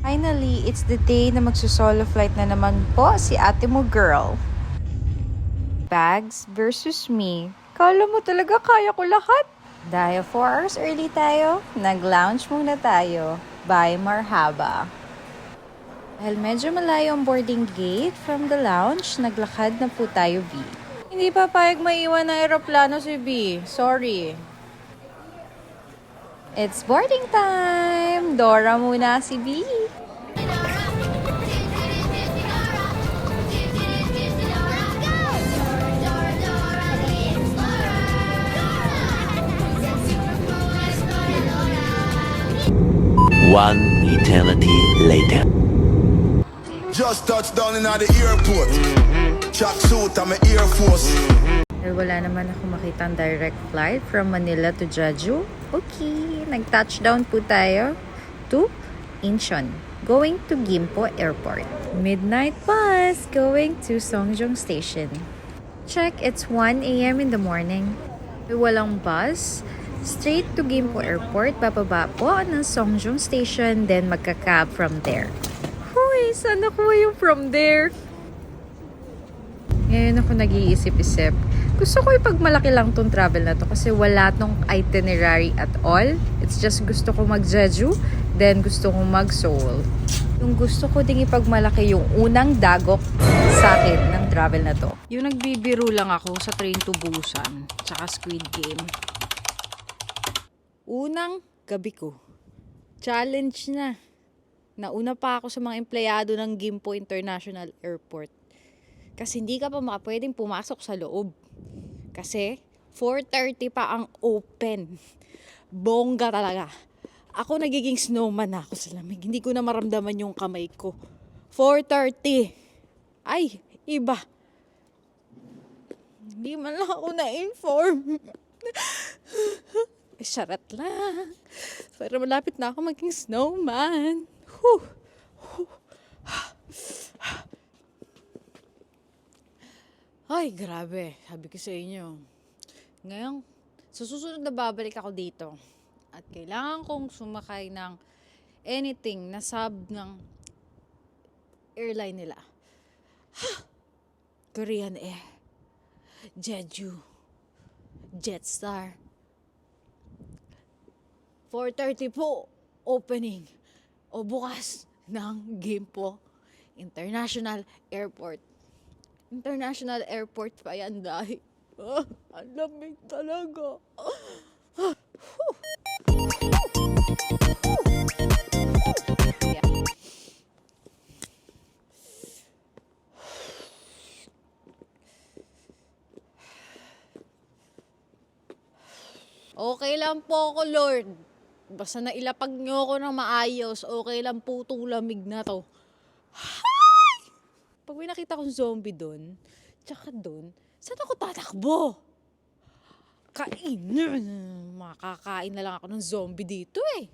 Finally, it's the day na magsusolo flight na naman po si ate mo girl. Bags versus me. Kala mo talaga kaya ko lahat? Dahil 4 hours early tayo, nag-lounge muna tayo. Bye marhaba. Dahil medyo malayo ang boarding gate from the lounge, naglakad na po tayo, B. Hindi pa payag maiwan ng aeroplano si B. Sorry. It's boarding time! Dora muna si B. One eternity later. Just touched down in the airport. Track suit, I'm an Air Force. Dahil wala naman ako makitang direct flight from Manila to Jeju. Okay, nag-touchdown po tayo to Incheon, going to Gimpo Airport. Midnight bus going to Songjong Station. Check, it's 1 a.m. in the morning. Walang bus. Straight to Gimpo Airport, bababa po ng Songjong Station, then magka-cab from there. Huy, saan nakuha yung from there? Ngayon ako nag-iisip-isip. Gusto ko ipagmalaki lang tong travel na to kasi wala tong itinerary at all. It's just gusto ko mag-Jeju, then gusto ko mag-Seoul. Yung gusto ko ding ipagmalaki yung unang dagok sa akin ng travel na to. Yung nagbibiro lang ako sa Train to Busan, tsaka Squid Game. Unang gabi ko. Challenge na. Nauna pa ako sa mga empleyado ng Gimpo International Airport. Kasi hindi ka pa pwedeng pumasok sa loob. Kasi 4:30 pa ang open. Bongga talaga. Ako nagiging snowman na ako sa lamig. Hindi ko na maramdaman yung kamay ko. 4:30. Ay, iba. Hindi man lang ako na-inform. Sarat lang. Pero malapit na ako maging snowman. Ay, grabe. Sabi ko sa inyo. Ngayon, sa susunod na babalik ako dito. At kailangan kong sumakay ng anything na sub ng airline nila. Korean Air, Jeju, Jetstar. 4:30 po, opening o bukas ng Gimpo International Airport. International Airport pa yan dahil. Ang lamig talaga. Okay lang po ako, Lord. Basta nailapag niyo ako ng maayos, okay lang po itong lamig na to. Pag may nakita kong zombie doon, tsaka doon, saan ako tatakbo? Makakain na lang ako ng zombie dito eh.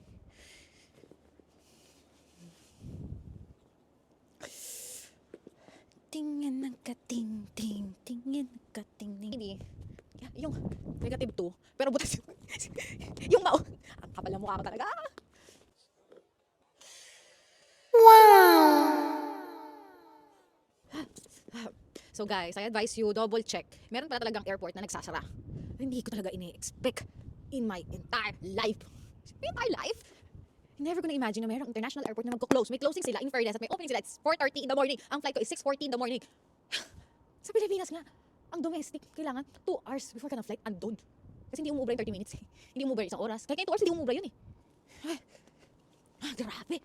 Tingin ng kating-ting, tingin ng kating-ting. Hindi, yung negative 2, pero butas yung maon. Ang kapal ng mukha ko talaga. So guys, I advise you, double check. Meron pala talagang airport na nagsasara. Hindi ko talaga ini-expect in my entire life. Never gonna imagine na merong international airport na magko-close. May closing sila in fairness at may opening sila. It's 4:30 in the morning. Ang flight ko is 6:40 in the morning. Sa Pilipinas nga, ang domestic, kailangan 2 hours before ka ng flight, andun. Kasi hindi umuubra yung 30 minutes eh. Hindi umuubra yung 1 oras. Kaya 2 hours, hindi umuubra yun eh. Grabe.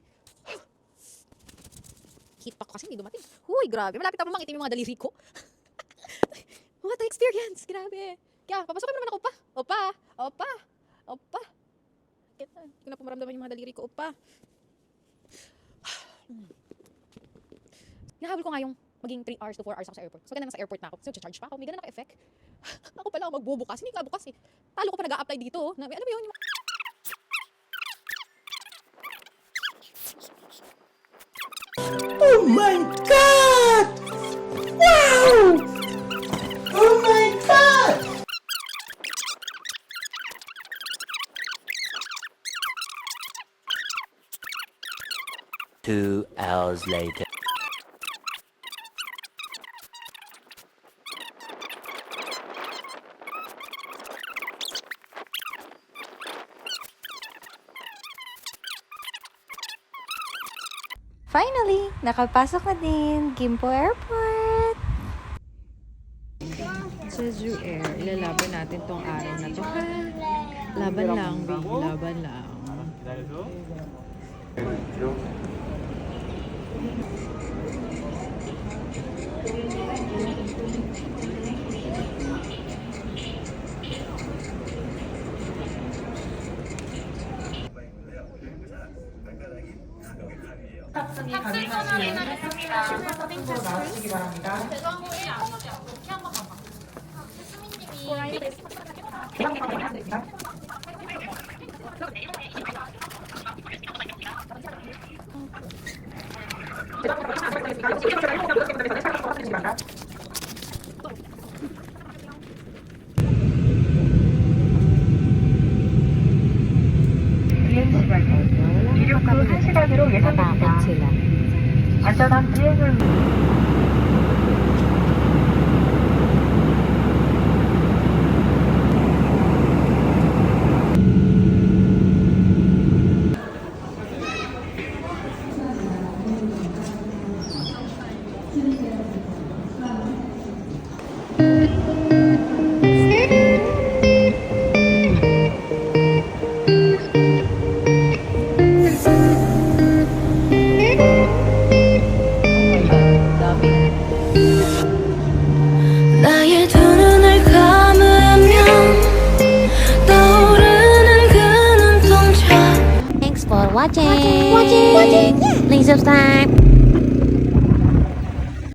Heat pack kasi hindi dumating. Huy, grabe. Malapit ako mangitim yung mga daliri ko. What an experience. Grabe. Kaya, papasukin mo naman ako, Opa. Hindi ko na pumaramdaman yung mga daliri ko, Opa. Nahabol ko nga yung maging 3 hours to 4 hours ako sa airport. So, ganun sa airport na ako. So, charge pa ako. May ganun ako effect. Ako pala ako magbubukas. Hindi nga bukas eh. Talo ko pa nag-a-apply dito. Ano ba yun? Oh my God! Wow! Oh my God! 2 hours later. Finally, nakapasok na din Gimpo Airport. Jeju Air, ilalaban natin tong araw na to. Ha? Laban lang, babe. Laban lang. 탑승이 가능하시면 서빙으로 나와주시기 바랍니다. 이륙 후 1시간으로 예상됩니다. Sila. 안전한 비행을 나의 두 눈을 감으면 떠오르는 그 눈동자. Thanks for watching. Please subscribe.